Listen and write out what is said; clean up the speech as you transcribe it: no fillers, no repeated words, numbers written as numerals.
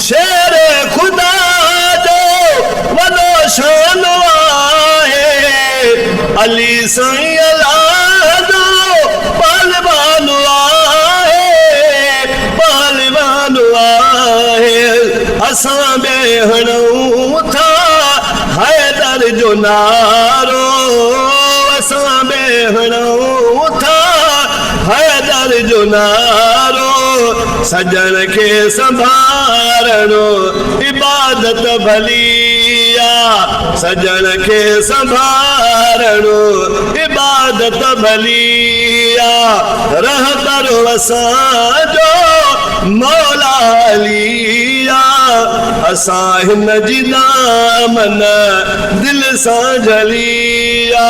शेर खुदा जो वॾो शान आहे अली साईं अल्लाह जो पहलवान आहे पहलवान आहे असां बेहणूं था हैदर जो नारो असां बेहणूं था हैदर जो नारो सजन के संभारणो इबादत भलिया सजन के संभारणो इबादत भलिया रहबर असांजो मौला अलिया असां हिन जी दामन दिल सां झलिया